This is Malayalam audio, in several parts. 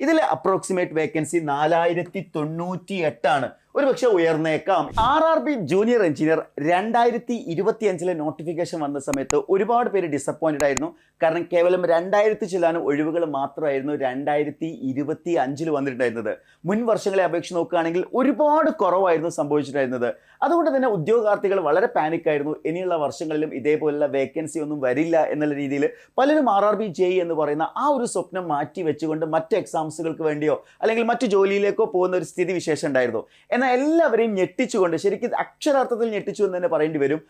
ഇതിലെ അപ്രോക്സിമേറ്റ് വേക്കൻസി 4098 ആണ്. ഒരു പക്ഷെ ഉയർന്നേക്കാം. RRB ജൂനിയർ എഞ്ചിനീയർ 2025 നോട്ടിഫിക്കേഷൻ വന്ന സമയത്ത് ഒരുപാട് പേര് ഡിസപ്പോയിന്റഡ് ആയിരുന്നു. കാരണം കേവലം 2000 ചില്ലാനും ഒഴിവുകൾ മാത്രമായിരുന്നു 2025 വന്നിട്ടുണ്ടായിരുന്നത്. മുൻ വർഷങ്ങളെ അപേക്ഷിച്ച് നോക്കുകയാണെങ്കിൽ ഒരുപാട് കുറവായിരുന്നു സംഭവിച്ചിട്ടുണ്ടായിരുന്നത്. അതുകൊണ്ട് തന്നെ ഉദ്യോഗാർത്ഥികൾ വളരെ പാനിക് ആയിരുന്നു. ഇനിയുള്ള വർഷങ്ങളിലും ഇതേപോലുള്ള വേക്കൻസി ഒന്നും വരില്ല എന്നുള്ള രീതിയിൽ പലരും RRB JEE എന്ന് പറയുന്ന ആ ഒരു സ്വപ്നം മാറ്റി വെച്ചുകൊണ്ട് മറ്റ് എക്സാംസുകൾക്ക് വേണ്ടിയോ അല്ലെങ്കിൽ മറ്റു ജോലിയിലേക്കോ പോകുന്ന ഒരു സ്ഥിതി വിശേഷം ഉണ്ടായിരുന്നു. എന്നാൽ എല്ലാവരെയും ഞെട്ടിച്ചുകൊണ്ട്, ശരിക്കും അക്ഷരാർത്ഥത്തിൽ ഞെട്ടിച്ചു എന്ന് തന്നെ പറയേണ്ടി വരും,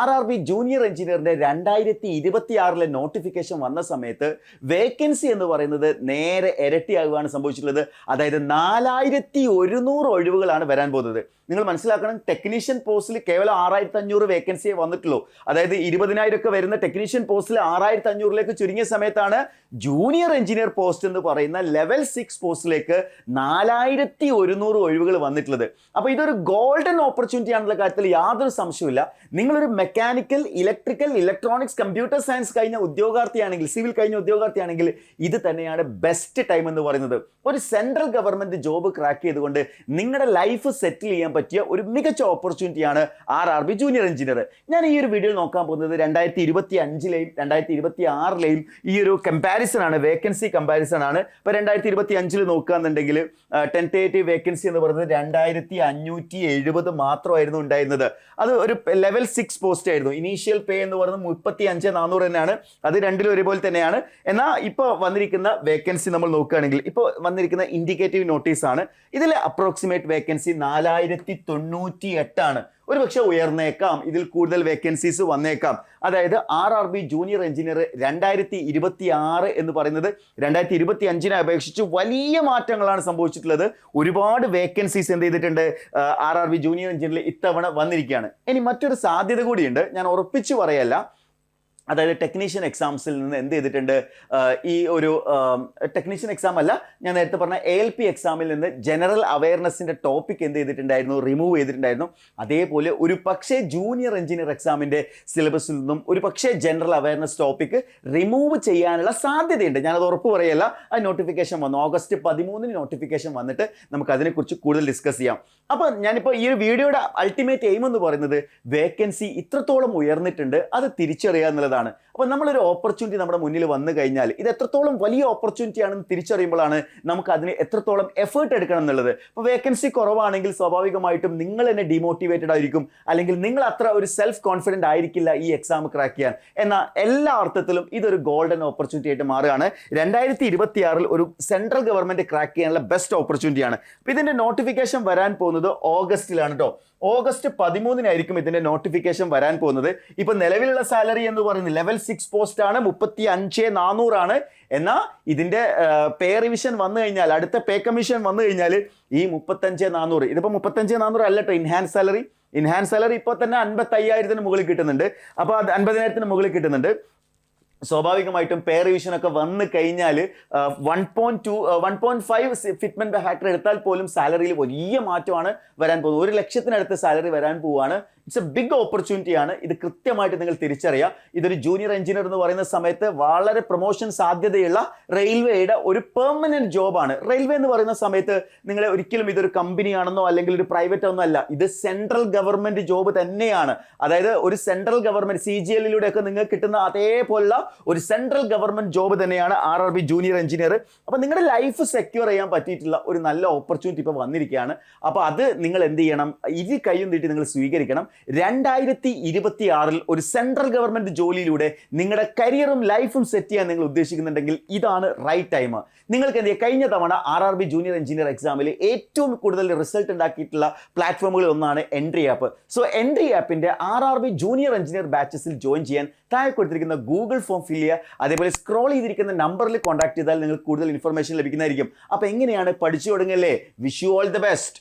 RRB ജൂനിയർ എഞ്ചിനീയറിന്റെ 2026 നോട്ടിഫിക്കേഷൻ വന്ന സമയത്ത് വേക്കൻസി എന്ന് പറയുന്നത് നേരെ ഇരട്ടിയാകുകയാണ് സംഭവിച്ചിട്ടുള്ളത്. അതായത് 4100 ഒഴിവുകളാണ് വരാൻ പോകുന്നത്. നിങ്ങൾ മനസ്സിലാക്കണം, ടെക്നീഷ്യൻ പോസ്റ്റിൽ കേവലം 6500 വേക്കൻസിയെ വന്നിട്ടുള്ളൂ. അതായത് 20,000 ഒക്കെ വരുന്ന ടെക്നീഷ്യൻ പോസ്റ്റിൽ 6500 ചുരുങ്ങിയ സമയത്താണ് ജൂനിയർ എഞ്ചിനീയർ പോസ്റ്റ് എന്ന് പറയുന്ന ലെവൽ 6 പോസ്റ്റിലേക്ക് 4100 ഒഴിവുകൾ വന്നിട്ടുള്ളത്. അപ്പോൾ ഇതൊരു ഗോൾഡൻ ഓപ്പർച്യൂണിറ്റി ആണെന്നുള്ള കാര്യത്തിൽ യാതൊരു സംശയമില്ല. നിങ്ങളൊരു mechanical, electrical, electronics, computer science കഴിഞ്ഞ ഉദ്യോഗാർത്ഥിയാണെങ്കിൽ, സിവിൽ കഴിഞ്ഞ ഉദ്യോഗാർത്ഥിയാണെങ്കിൽ ഇത് തന്നെയാണ് ബെസ്റ്റ് ടൈം എന്ന് പറയുന്നത്. ഒരു സെൻട്രൽ ഗവൺമെന്റ് ജോബ് ക്രാക്ക് ചെയ്തുകൊണ്ട് നിങ്ങളുടെ ലൈഫ് സെറ്റിൽ ചെയ്യാൻ പറ്റിയ ഒരു മികച്ച ഓപ്പർച്യൂണിറ്റിയാണ് RRB ജൂനിയർ എഞ്ചിനീയർ. ഞാൻ ഈ ഒരു വീഡിയോയിൽ നോക്കാൻ പോകുന്നത് 2025 2026 ഈ ഒരു കമ്പാരിസൺ ആണ്, വേക്കൻസി കമ്പാരിസൺ ആണ്. ഇപ്പോൾ 2025 നോക്കുകയാണെന്നുണ്ടെങ്കിൽ ടെൻറ്റേറ്റീവ് വേക്കൻസി എന്ന് പറയുന്നത് 2570 മാത്രമായിരുന്നു ഉണ്ടായിരുന്നത്. അത് ഒരു ലെവൽ 6 പോസ്റ്റ് ആയിരുന്നു. ഇനീഷ്യൽ പേ എന്ന് പറയുന്നത് 35,400 തന്നെയാണ്. അത് രണ്ടിലും ഒരുപോലെ തന്നെയാണ്. എന്നാൽ ഇപ്പോൾ വന്നിരിക്കുന്ന വേക്കൻസി നമ്മൾ നോക്കുകയാണെങ്കിൽ, ഇപ്പോൾ വന്നിരിക്കുന്ന ഇൻഡിക്കേറ്റീവ് നോട്ടീസ് ആണ്. ഇതിലെ അപ്രോക്സിമേറ്റ് വേക്കൻസി 4098 ആണ്. ഒരു പക്ഷെ ഉയർന്നേക്കാം, ഇതിൽ കൂടുതൽ വേക്കൻസീസ് വന്നേക്കാം. അതായത് RRB ജൂനിയർ എഞ്ചിനീയർ 2026 എന്ന് പറയുന്നത് 2025 അപേക്ഷിച്ച് വലിയ മാറ്റങ്ങളാണ് സംഭവിച്ചിട്ടുള്ളത്. ഒരുപാട് വേക്കൻസീസ് എന്ത് ചെയ്തിട്ടുണ്ട്, RRB ജൂനിയർ എഞ്ചിനീയറിൽ ഇത്തവണ വന്നിരിക്കുകയാണ്. ഇനി മറ്റൊരു സാധ്യത കൂടിയുണ്ട്, ഞാൻ ഉറപ്പിച്ചു പറയല്ല. അതായത് ടെക്നീഷ്യൻ എക്സാംസിൽ നിന്ന് എന്ത് ചെയ്തിട്ടുണ്ട്, ഈ ഒരു ടെക്നീഷ്യൻ എക്സാം അല്ല, ഞാൻ നേരത്തെ പറഞ്ഞ ALP എക്സാമിൽ നിന്ന് ജനറൽ അവയർനെസ്സിൻ്റെ ടോപ്പിക് എന്ത് ചെയ്തിട്ടുണ്ടായിരുന്നു, റിമൂവ് ചെയ്തിട്ടുണ്ടായിരുന്നു. അതേപോലെ ഒരു പക്ഷേ ജൂനിയർ എഞ്ചിനീയർ എക്സാമിൻ്റെ സിലബസിൽ നിന്നും ഒരു പക്ഷേ ജനറൽ അവയർനെസ് ടോപ്പിക് റിമൂവ് ചെയ്യാനുള്ള സാധ്യതയുണ്ട്. ഞാനത് ഉറപ്പ് പറയല്ല. ആ നോട്ടിഫിക്കേഷൻ വന്നു, August 13 നോട്ടിഫിക്കേഷൻ വന്നിട്ട് നമുക്ക് അതിനെക്കുറിച്ച് കൂടുതൽ ഡിസ്കസ് ചെയ്യാം. അപ്പോൾ ഞാനിപ്പോൾ ഈ ഒരു വീഡിയോയുടെ അൾട്ടിമേറ്റ് എയിം എന്ന് പറയുന്നത് വേക്കൻസി ഇത്രത്തോളം ഉയർന്നിട്ടുണ്ട് അത് തിരിച്ചറിയുക എന്നുള്ളതാണ്. അപ്പോൾ നമ്മളൊരു ഓപ്പർച്യൂണിറ്റി നമ്മുടെ മുന്നിൽ വന്നു കഴിഞ്ഞാൽ ഇത് എത്രത്തോളം വലിയ ഓപ്പർച്യൂണിറ്റി ആണെന്ന് തിരിച്ചറിയുമ്പോഴാണ് നമുക്ക് അതിന് എത്രത്തോളം എഫേർട്ട് എടുക്കണം എന്നുള്ളത്. അപ്പോൾ വേക്കൻസി കുറവാണെങ്കിൽ സ്വാഭാവികമായിട്ടും നിങ്ങൾ തന്നെ ഡിമോട്ടിവേറ്റഡ് ആയിരിക്കും, അല്ലെങ്കിൽ നിങ്ങൾ അത്ര ഒരു സെൽഫ് കോൺഫിഡൻ്റ് ആയിരിക്കില്ല ഈ എക്സാം ക്രാക്ക് ചെയ്യാൻ. എന്നാൽ എല്ലാ അർത്ഥത്തിലും ഇതൊരു ഗോൾഡൻ ഓപ്പർച്യൂണിറ്റി ആയിട്ട് മാറുകയാണ്. 2026 ഒരു സെൻട്രൽ ഗവൺമെന്റ് ക്രാക്ക് ചെയ്യാനുള്ള ബെസ്റ്റ് ഓപ്പർച്യൂണിറ്റിയാണ്. അപ്പോൾ ഇതിന്റെ നോട്ടിഫിക്കേഷൻ വരാൻ പോകുന്നത് ഓഗസ്റ്റിലാണ് കേട്ടോ. August 13 ഇതിന്റെ നോട്ടിഫിക്കേഷൻ വരാൻ പോകുന്നത്. ഇപ്പൊ നിലവിലുള്ള സാലറി എന്ന് പറയുന്നത് ലെവൽ 6 പോസ്റ്റ് ആണ്, 35,400 ആണ്. എന്നാൽ ഇതിന്റെ പേ റിവിഷൻ വന്നു കഴിഞ്ഞാൽ, അടുത്ത പേ കമ്മീഷൻ വന്നു കഴിഞ്ഞാൽ ഈ 35,400, ഇതിപ്പോ 35,400 അല്ല കേട്ടോ ഇൻഹാൻസ് സാലറി ഇപ്പോൾ തന്നെ 55,000 മുകളിൽ കിട്ടുന്നുണ്ട്. അപ്പോൾ അത് 50,000 മുകളിൽ കിട്ടുന്നുണ്ട്. സ്വാഭാവികമായിട്ടും പേ റിവിഷൻ ഒക്കെ വന്നു കഴിഞ്ഞാൽ 1.5 ഫിറ്റ്മെന്റ് ഫാക്ടർ എടുത്താൽ പോലും സാലറിയിൽ വലിയ മാറ്റമാണ് വരാൻ പോകുന്നത്. 1 ലക്ഷത്തിനടുത്ത് സാലറി വരാൻ പോവുകയാണ്. ഇറ്റ്സ് എ ബിഗ് ഓപ്പർച്യൂണിറ്റി ആണ്. ഇത് കൃത്യമായിട്ട് നിങ്ങൾ തിരിച്ചറിയുക. ഇതൊരു ജൂനിയർ എഞ്ചിനീയർ എന്ന് പറയുന്ന സമയത്ത് വളരെ പ്രൊമോഷൻ സാധ്യതയുള്ള റെയിൽവേയുടെ ഒരു പെർമനന്റ് ജോബാണ്. റെയിൽവേ എന്ന് പറയുന്ന സമയത്ത് നിങ്ങൾ ഒരിക്കലും ഇതൊരു കമ്പനിയാണെന്നോ അല്ലെങ്കിൽ ഒരു പ്രൈവറ്റ് ഒന്നോ അല്ല, ഇത് സെൻട്രൽ ഗവൺമെന്റ് ജോബ് തന്നെയാണ്. അതായത് ഒരു സെൻട്രൽ ഗവൺമെന്റ് CGL ഒക്കെ നിങ്ങൾക്ക് കിട്ടുന്ന അതേപോലുള്ള ഒരു സെൻട്രൽ ഗവൺമെന്റ് ജോബ് തന്നെയാണ് RRB ജൂനിയർ എഞ്ചിനീയർ. അപ്പോൾ നിങ്ങളുടെ ലൈഫ് സെക്യൂർ ചെയ്യാൻ പറ്റിയിട്ടുള്ള ഒരു നല്ല ഓപ്പർച്യൂണിറ്റി ഇപ്പോൾ വന്നിരിക്കുകയാണ്. അപ്പോൾ അത് നിങ്ങൾ എന്ത് ചെയ്യണം, ഇരു കൈയും നീട്ടി നിങ്ങൾ സ്വീകരിക്കണം. 2026 ഒരു സെൻട്രൽ ഗവൺമെന്റ് ജോലിയിലൂടെ നിങ്ങളുടെ കരിയറും ലൈഫും സെറ്റ് ചെയ്യാൻ നിങ്ങൾ ഉദ്ദേശിക്കുന്നുണ്ടെങ്കിൽ ഇതാണ് റൈറ്റ് ടൈം. നിങ്ങൾക്ക് എന്ത് ചെയ്യുക, കഴിഞ്ഞ തവണ RRB ജൂനിയർ എഞ്ചിനീയർ എക്സാമിൽ ഏറ്റവും കൂടുതൽ റിസൾട്ട് ഉണ്ടാക്കിയിട്ടുള്ള പ്ലാറ്റ്ഫോമുകളിൽ ഒന്നാണ് എൻട്രി ആപ്പ്. സോ എൻട്രി ആപ്പിന്റെ RRB ജൂനിയർ എഞ്ചിനീയർ ബാച്ചസിൽ ജോയിൻ ചെയ്യാൻ താഴെ കൊടുത്തിരിക്കുന്ന ഗൂഗിൾ ഫോം ഫിൽ ചെയ്യുക. അതേപോലെ സ്ക്രോൾ ചെയ്തിരിക്കുന്ന നമ്പറിൽ കോൺടാക്ട് ചെയ്താൽ നിങ്ങൾക്ക് കൂടുതൽ ഇൻഫർമേഷൻ ലഭിക്കുന്നതായിരിക്കും. അപ്പോൾ എങ്ങനെയാണ് പഠിച്ചു തുടങ്ങല്ലേ? Wish you all the best.